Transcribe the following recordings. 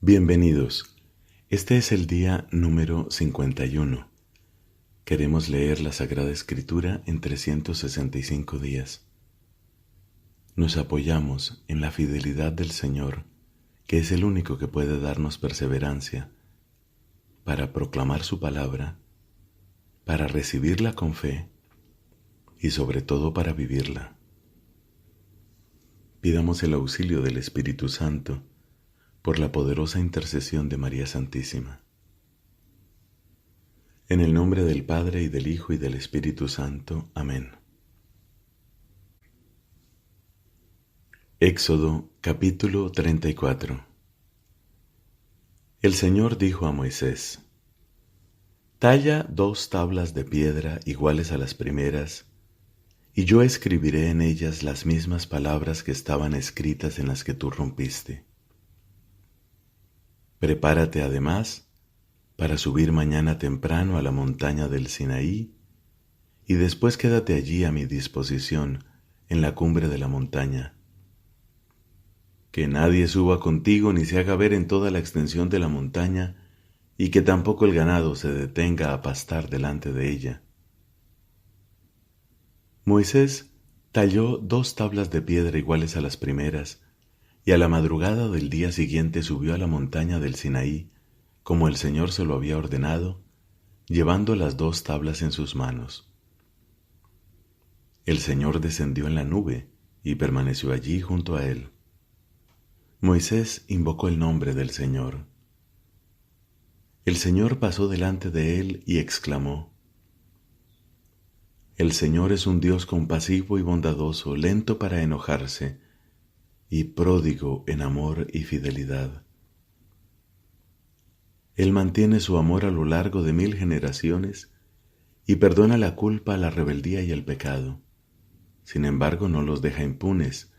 Bienvenidos. Este es el día número 51. Queremos leer la Sagrada Escritura en 365 días. Nos apoyamos en la fidelidad del Señor, que es el único que puede darnos perseverancia para proclamar su palabra, para recibirla con fe y sobre todo para vivirla. Pidamos el auxilio del Espíritu Santo por la poderosa intercesión de María Santísima. En el nombre del Padre, y del Hijo, y del Espíritu Santo. Amén. Éxodo capítulo 34. El Señor dijo a Moisés: Talla 2 tablas de piedra iguales a las primeras, y yo escribiré en ellas las mismas palabras que estaban escritas en las que tú rompiste. Prepárate además para subir mañana temprano a la montaña del Sinaí, y después quédate allí a mi disposición en la cumbre de la montaña. Que nadie suba contigo ni se haga ver en toda la extensión de la montaña, y que tampoco el ganado se detenga a pastar delante de ella. Moisés talló 2 tablas de piedra iguales a las primeras, y a la madrugada del día siguiente subió a la montaña del Sinaí, como el Señor se lo había ordenado, llevando las 2 tablas en sus manos. El Señor descendió en la nube y permaneció allí junto a él. Moisés invocó el nombre del Señor. El Señor pasó delante de él y exclamó: El Señor es un Dios compasivo y bondadoso, lento para enojarse, y pródigo en amor y fidelidad. Él mantiene su amor a lo largo de 1000 generaciones y perdona la culpa, la rebeldía y el pecado. Sin embargo, no los deja impunes,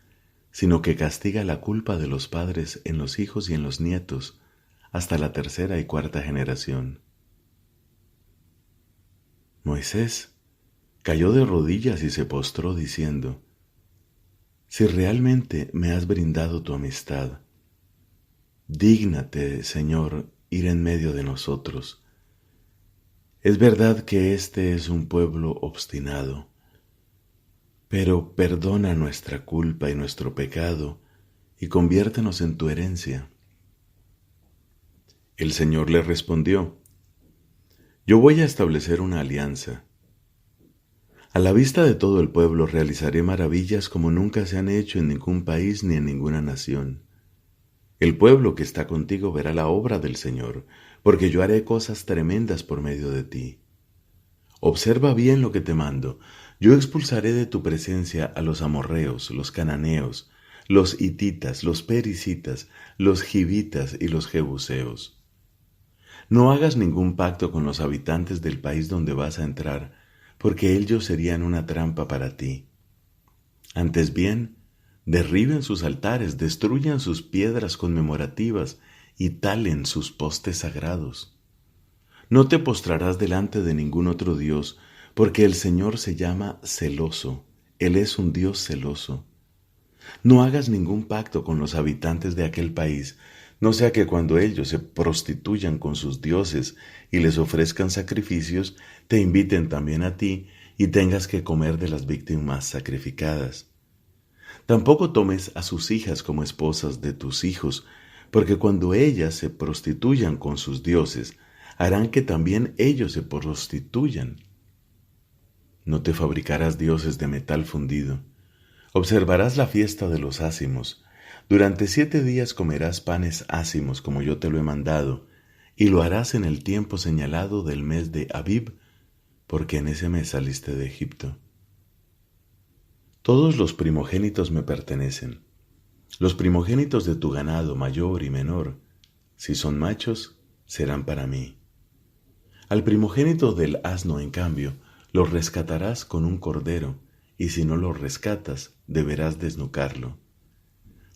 sino que castiga la culpa de los padres en los hijos y en los nietos, hasta la 3ª y 4ª generación. Moisés cayó de rodillas y se postró diciendo: Si realmente me has brindado tu amistad, dígnate, Señor, ir en medio de nosotros. Es verdad que este es un pueblo obstinado, pero perdona nuestra culpa y nuestro pecado y conviértenos en tu herencia. El Señor le respondió: Yo voy a establecer una alianza. A la vista de todo el pueblo realizaré maravillas como nunca se han hecho en ningún país ni en ninguna nación. El pueblo que está contigo verá la obra del Señor, porque yo haré cosas tremendas por medio de ti. Observa bien lo que te mando. Yo expulsaré de tu presencia a los amorreos, los cananeos, los hititas, los perisitas, los givitas y los jebuseos. No hagas ningún pacto con los habitantes del país donde vas a entrar, porque ellos serían una trampa para ti. Antes bien, derriben sus altares, destruyan sus piedras conmemorativas y talen sus postes sagrados. No te postrarás delante de ningún otro Dios, porque el Señor se llama celoso. Él es un Dios celoso. No hagas ningún pacto con los habitantes de aquel país, no sea que cuando ellos se prostituyan con sus dioses y les ofrezcan sacrificios, te inviten también a ti y tengas que comer de las víctimas sacrificadas. Tampoco tomes a sus hijas como esposas de tus hijos, porque cuando ellas se prostituyan con sus dioses, harán que también ellos se prostituyan. No te fabricarás dioses de metal fundido. Observarás la fiesta de los ácimos. Durante 7 días comerás panes ácimos como yo te lo he mandado, y lo harás en el tiempo señalado del mes de Abib, porque en ese mes saliste de Egipto. Todos los primogénitos me pertenecen. Los primogénitos de tu ganado, mayor y menor, si son machos, serán para mí. Al primogénito del asno, en cambio, lo rescatarás con un cordero, y si no lo rescatas, deberás desnucarlo.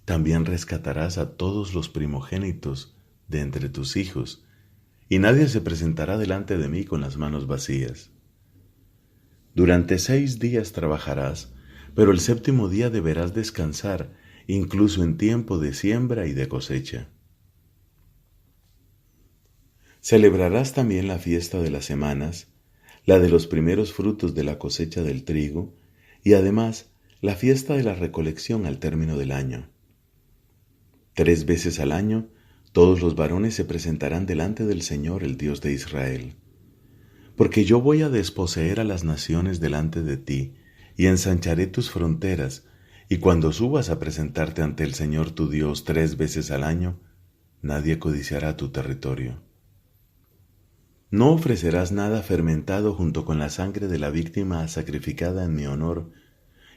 También rescatarás a todos los primogénitos de entre tus hijos, y nadie se presentará delante de mí con las manos vacías. Durante 6 días trabajarás, pero el 7º día deberás descansar, incluso en tiempo de siembra y de cosecha. Celebrarás también la fiesta de las semanas, la de los primeros frutos de la cosecha del trigo, y además la fiesta de la recolección al término del año. 3 veces al año todos los varones se presentarán delante del Señor, el Dios de Israel. Porque yo voy a desposeer a las naciones delante de ti, y ensancharé tus fronteras, y cuando subas a presentarte ante el Señor tu Dios 3 veces al año, nadie codiciará tu territorio. No ofrecerás nada fermentado junto con la sangre de la víctima sacrificada en mi honor,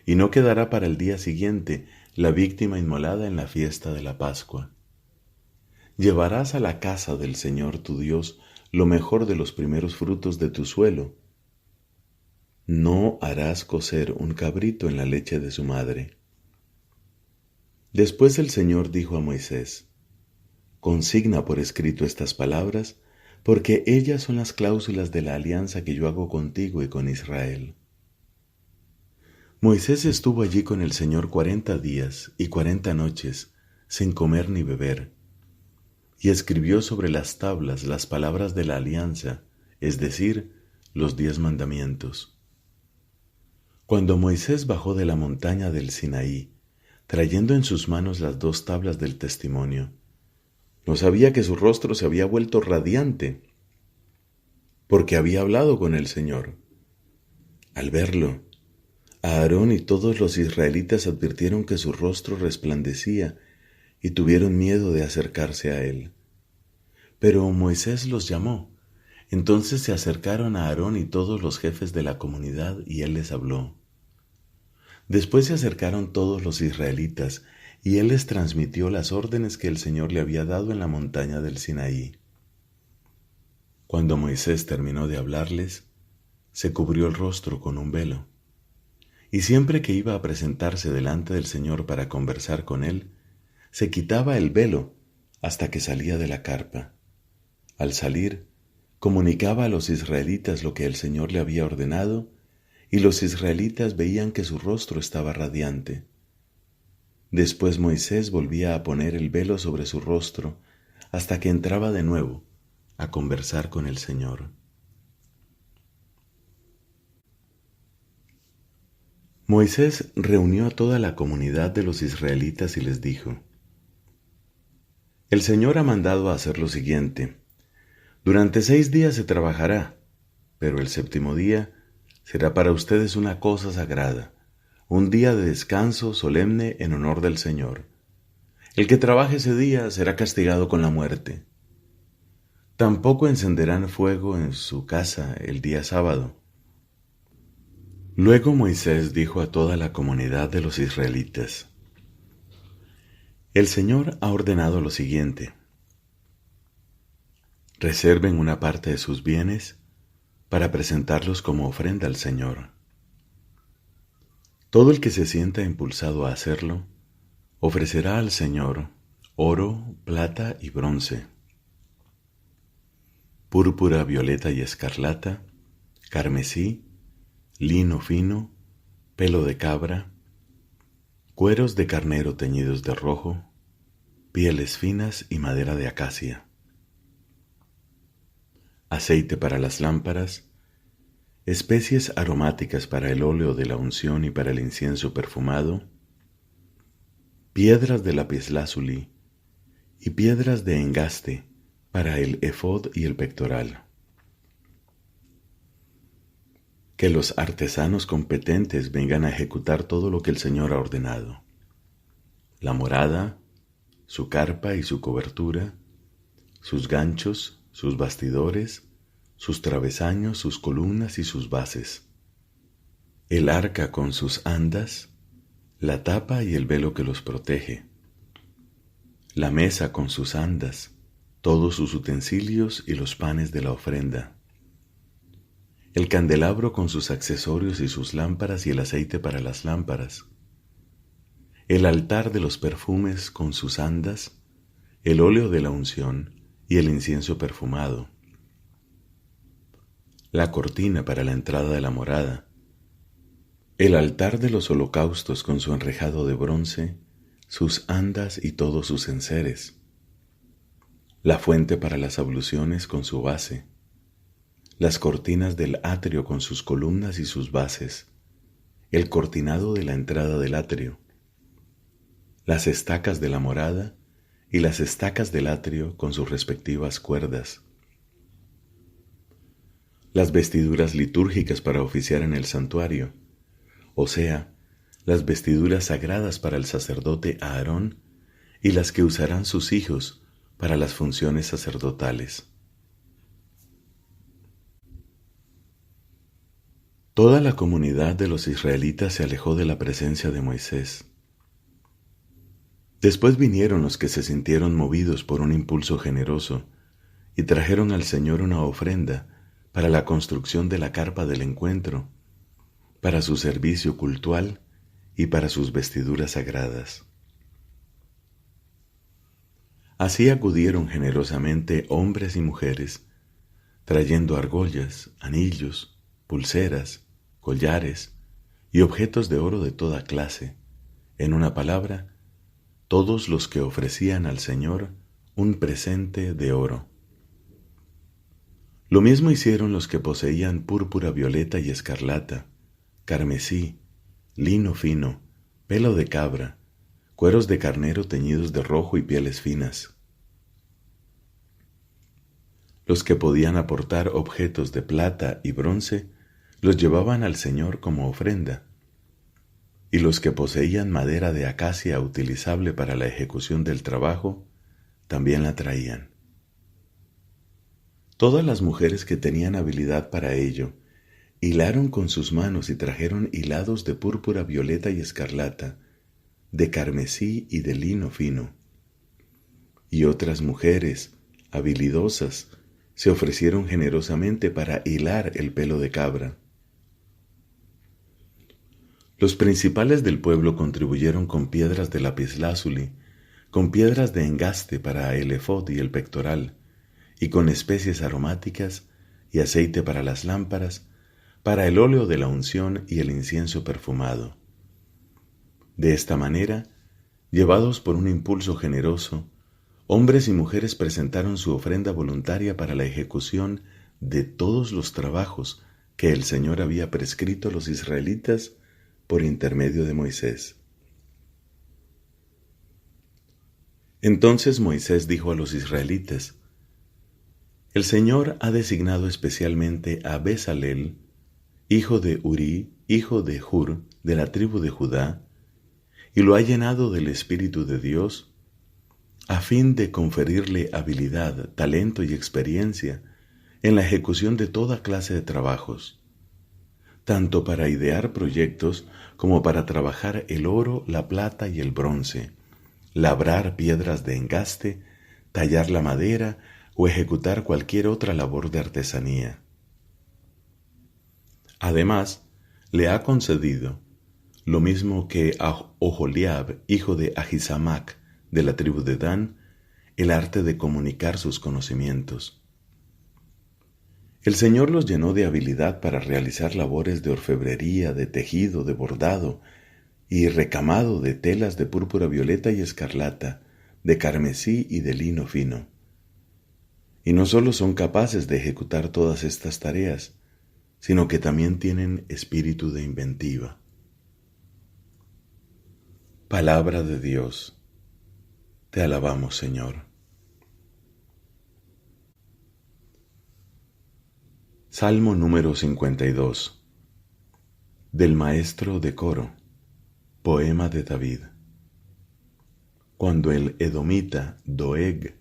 y no quedará para el día siguiente la víctima inmolada en la fiesta de la Pascua. Llevarás a la casa del Señor tu Dios lo mejor de los primeros frutos de tu suelo. No harás cocer un cabrito en la leche de su madre. Después el Señor dijo a Moisés: Consigna por escrito estas palabras, porque ellas son las cláusulas de la alianza que yo hago contigo y con Israel. Moisés estuvo allí con el Señor 40 días y 40 noches, sin comer ni beber, y escribió sobre las tablas las palabras de la alianza, es decir, los 10 mandamientos. Cuando Moisés bajó de la montaña del Sinaí, trayendo en sus manos las 2 tablas del testimonio, no sabía que su rostro se había vuelto radiante, porque había hablado con el Señor. Al verlo, Aarón y todos los israelitas advirtieron que su rostro resplandecía y tuvieron miedo de acercarse a él. Pero Moisés los llamó. Entonces se acercaron a Aarón y todos los jefes de la comunidad y él les habló. Después se acercaron todos los israelitas y él les transmitió las órdenes que el Señor le había dado en la montaña del Sinaí. Cuando Moisés terminó de hablarles, se cubrió el rostro con un velo. Y siempre que iba a presentarse delante del Señor para conversar con él, se quitaba el velo hasta que salía de la carpa. Al salir, comunicaba a los israelitas lo que el Señor le había ordenado, y los israelitas veían que su rostro estaba radiante. Después Moisés volvía a poner el velo sobre su rostro hasta que entraba de nuevo a conversar con el Señor. Moisés reunió a toda la comunidad de los israelitas y les dijo: El Señor ha mandado a hacer lo siguiente: durante 6 días se trabajará, pero el 7º día será para ustedes una cosa sagrada, un día de descanso solemne en honor del Señor. El que trabaje ese día será castigado con la muerte. Tampoco encenderán fuego en su casa el día sábado. Luego Moisés dijo a toda la comunidad de los israelitas: El Señor ha ordenado lo siguiente: reserven una parte de sus bienes para presentarlos como ofrenda al Señor. Todo el que se sienta impulsado a hacerlo, ofrecerá al Señor oro, plata y bronce, púrpura, violeta y escarlata, carmesí, lino fino, pelo de cabra, cueros de carnero teñidos de rojo, pieles finas y madera de acacia, aceite para las lámparas, especies aromáticas para el óleo de la unción y para el incienso perfumado, piedras de lapislázuli y piedras de engaste para el efod y el pectoral. Que los artesanos competentes vengan a ejecutar todo lo que el Señor ha ordenado: la morada, su carpa y su cobertura, sus ganchos, sus bastidores, sus travesaños, sus columnas y sus bases, el arca con sus andas, la tapa y el velo que los protege, la mesa con sus andas, todos sus utensilios y los panes de la ofrenda, el candelabro con sus accesorios y sus lámparas y el aceite para las lámparas, el altar de los perfumes con sus andas, el óleo de la unción y el incienso perfumado, la cortina para la entrada de la morada, el altar de los holocaustos con su enrejado de bronce, sus andas y todos sus enseres, la fuente para las abluciones con su base, las cortinas del atrio con sus columnas y sus bases, el cortinado de la entrada del atrio, las estacas de la morada y las estacas del atrio con sus respectivas cuerdas, las vestiduras litúrgicas para oficiar en el santuario, o sea, las vestiduras sagradas para el sacerdote Aarón y las que usarán sus hijos para las funciones sacerdotales. Toda la comunidad de los israelitas se alejó de la presencia de Moisés. Después vinieron los que se sintieron movidos por un impulso generoso y trajeron al Señor una ofrenda para la construcción de la carpa del encuentro, para su servicio cultual y para sus vestiduras sagradas. Así acudieron generosamente hombres y mujeres, trayendo argollas, anillos, pulseras, collares y objetos de oro de toda clase, en una palabra, todos los que ofrecían al Señor un presente de oro. Lo mismo hicieron los que poseían púrpura violeta y escarlata, carmesí, lino fino, pelo de cabra, cueros de carnero teñidos de rojo y pieles finas. Los que podían aportar objetos de plata y bronce los llevaban al Señor como ofrenda, y los que poseían madera de acacia utilizable para la ejecución del trabajo también la traían. Todas las mujeres que tenían habilidad para ello hilaron con sus manos y trajeron hilados de púrpura violeta y escarlata, de carmesí y de lino fino. Y otras mujeres, habilidosas, se ofrecieron generosamente para hilar el pelo de cabra. Los principales del pueblo contribuyeron con piedras de lapislázuli, con piedras de engaste para el efod y el pectoral, y con especies aromáticas y aceite para las lámparas, para el óleo de la unción y el incienso perfumado. De esta manera, llevados por un impulso generoso, hombres y mujeres presentaron su ofrenda voluntaria para la ejecución de todos los trabajos que el Señor había prescrito a los israelitas por intermedio de Moisés. Entonces Moisés dijo a los israelitas: El Señor ha designado especialmente a Bezalel, hijo de Uri, hijo de Hur, de la tribu de Judá, y lo ha llenado del Espíritu de Dios, a fin de conferirle habilidad, talento y experiencia en la ejecución de toda clase de trabajos, tanto para idear proyectos como para trabajar el oro, la plata y el bronce, labrar piedras de engaste, tallar la madera o ejecutar cualquier otra labor de artesanía. Además, le ha concedido, lo mismo que a Oholiab, hijo de Ahisamac, de la tribu de Dan, el arte de comunicar sus conocimientos. El Señor los llenó de habilidad para realizar labores de orfebrería, de tejido, de bordado y recamado de telas de púrpura violeta y escarlata, de carmesí y de lino fino. Y no solo son capaces de ejecutar todas estas tareas, sino que también tienen espíritu de inventiva. Palabra de Dios. Te alabamos, Señor. Salmo número 52. Del maestro de coro. Poema de David. Cuando el edomita Doeg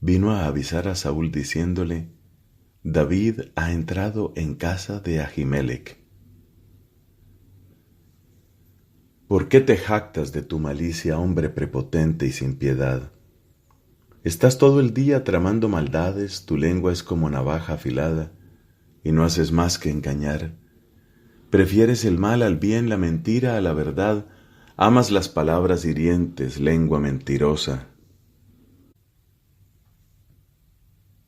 vino a avisar a Saúl diciéndole: David ha entrado en casa de Ahimelech. ¿Por qué te jactas de tu malicia, hombre prepotente y sin piedad? Estás todo el día tramando maldades, tu lengua es como navaja afilada, y no haces más que engañar. Prefieres el mal al bien, la mentira a la verdad, amas las palabras hirientes, lengua mentirosa.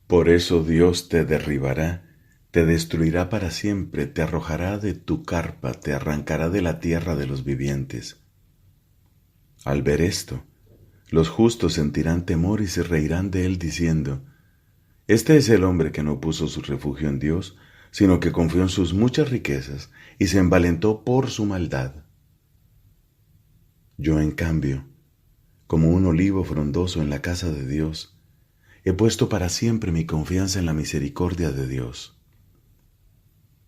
Por eso Dios te derribará, te destruirá para siempre, te arrojará de tu carpa, te arrancará de la tierra de los vivientes. Al ver esto, Los justos sentirán temor y se reirán de él diciendo: Este es el hombre que no puso su refugio en Dios, sino que confió en sus muchas riquezas y se envalentó por su maldad. Yo, en cambio, como un olivo frondoso en la casa de Dios, he puesto para siempre mi confianza en la misericordia de Dios.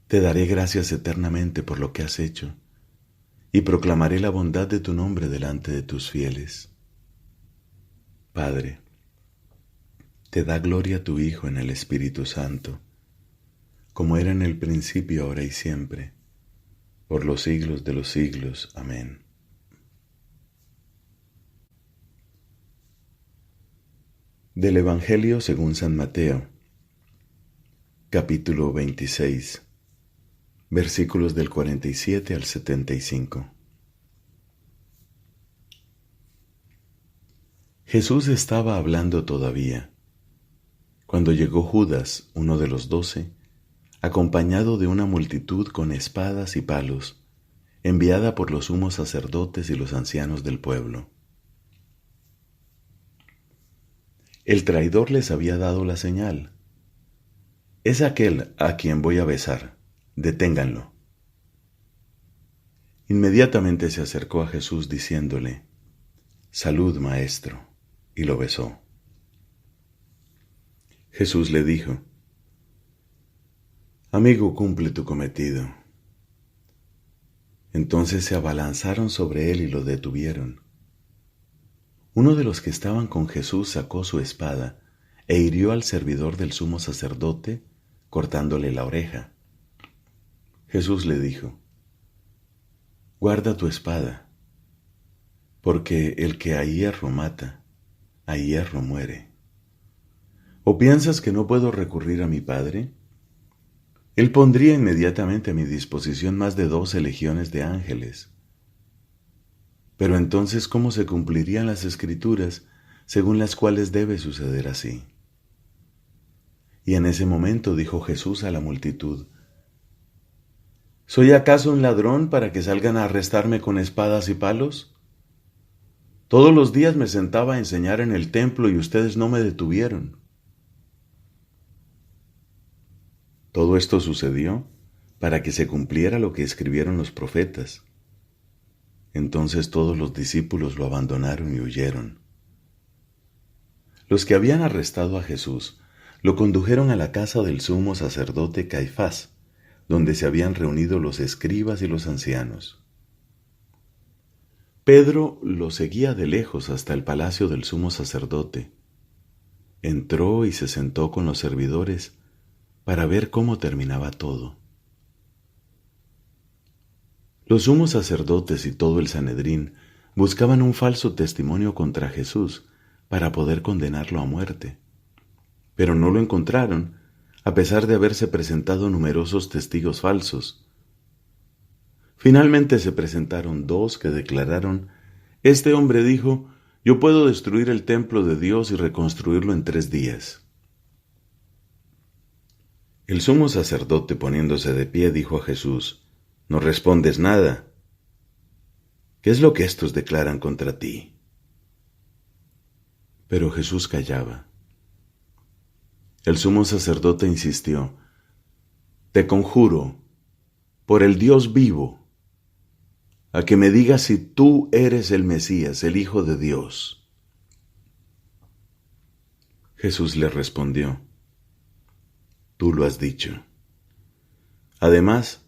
Te daré gracias eternamente por lo que has hecho, y proclamaré la bondad de tu nombre delante de tus fieles. Padre, te da gloria tu Hijo en el Espíritu Santo, como era en el principio, ahora y siempre, por los siglos de los siglos. Amén. Del Evangelio según San Mateo, capítulo 26, versículos del 47 al 75. Jesús estaba hablando todavía, cuando llegó Judas, uno de los 12, acompañado de una multitud con espadas y palos, enviada por los sumos sacerdotes y los ancianos del pueblo. El traidor les había dado la señal: es aquel a quien voy a besar, deténganlo. Inmediatamente se acercó a Jesús diciéndole: Salud, maestro, y lo besó. Jesús le dijo: Amigo, cumple tu cometido. Entonces se abalanzaron sobre él y lo detuvieron. Uno de los que estaban con Jesús sacó su espada e hirió al servidor del sumo sacerdote, cortándole la oreja. Jesús le dijo: Guarda tu espada, porque el que a hierro mata, a hierro muere. ¿O piensas que no puedo recurrir a mi Padre? Él pondría inmediatamente a mi disposición más de 12 legiones de ángeles. Pero entonces, ¿cómo se cumplirían las Escrituras según las cuales debe suceder así? Y en ese momento dijo Jesús a la multitud: ¿Soy acaso un ladrón para que salgan a arrestarme con espadas y palos? Todos los días me sentaba a enseñar en el templo y ustedes no me detuvieron. Todo esto sucedió para que se cumpliera lo que escribieron los profetas. Entonces todos los discípulos lo abandonaron y huyeron. Los que habían arrestado a Jesús lo condujeron a la casa del sumo sacerdote Caifás, donde se habían reunido los escribas y los ancianos. Pedro lo seguía de lejos hasta el palacio del sumo sacerdote. Entró y se sentó con los servidores para ver cómo terminaba todo. Los sumos sacerdotes y todo el Sanedrín buscaban un falso testimonio contra Jesús para poder condenarlo a muerte, pero no lo encontraron, a pesar de haberse presentado numerosos testigos falsos. Finalmente se presentaron 2 que declararon: Este hombre dijo: Yo puedo destruir el templo de Dios y reconstruirlo en 3 días. El sumo sacerdote, poniéndose de pie, dijo a Jesús: No respondes nada. ¿Qué es lo que estos declaran contra ti? Pero Jesús callaba. El sumo sacerdote insistió: Te conjuro, por el Dios vivo, a que me digas si tú eres el Mesías, el Hijo de Dios. Jesús le respondió: Tú lo has dicho. Además,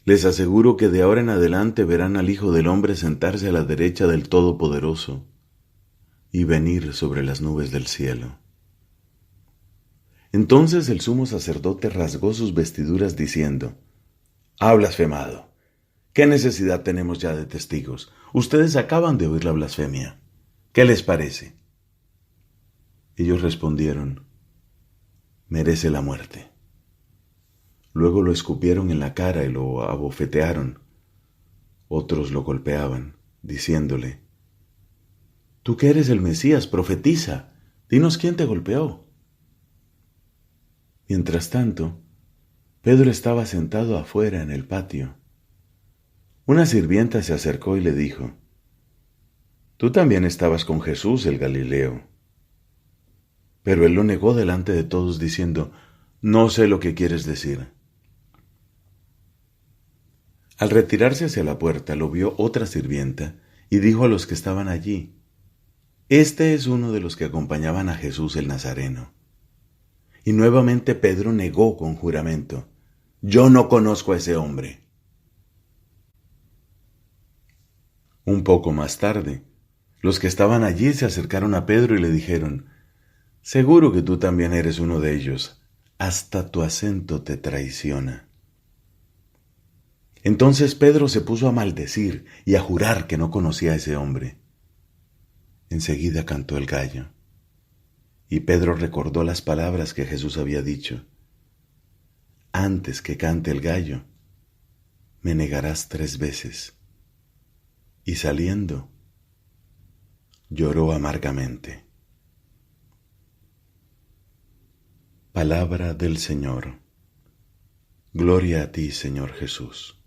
les aseguro que de ahora en adelante verán al Hijo del Hombre sentarse a la derecha del Todopoderoso y venir sobre las nubes del cielo. Entonces el sumo sacerdote rasgó sus vestiduras diciendo: Ha blasfemado. ¿Qué necesidad tenemos ya de testigos? Ustedes acaban de oír la blasfemia. ¿Qué les parece? Ellos respondieron: Merece la muerte. Luego lo escupieron en la cara y lo abofetearon. Otros lo golpeaban, diciéndole: Tú que eres el Mesías, profetiza, dinos quién te golpeó. Mientras tanto, Pedro estaba sentado afuera en el patio. Una sirvienta se acercó y le dijo: Tú también estabas con Jesús el Galileo. Pero él lo negó delante de todos diciendo, no sé lo que quieres decir. Al retirarse hacia la puerta lo vio otra sirvienta y dijo a los que estaban allí, este es uno de los que acompañaban a Jesús el Nazareno. Y nuevamente Pedro negó con juramento, yo no conozco a ese hombre. Un poco más tarde, los que estaban allí se acercaron a Pedro y le dijeron, seguro que tú también eres uno de ellos, hasta tu acento te traiciona. Entonces Pedro se puso a maldecir y a jurar que no conocía a ese hombre. Enseguida cantó el gallo, y Pedro recordó las palabras que Jesús había dicho. Antes que cante el gallo, me negarás 3 veces. Y saliendo, lloró amargamente. Palabra del Señor. Gloria a ti, Señor Jesús.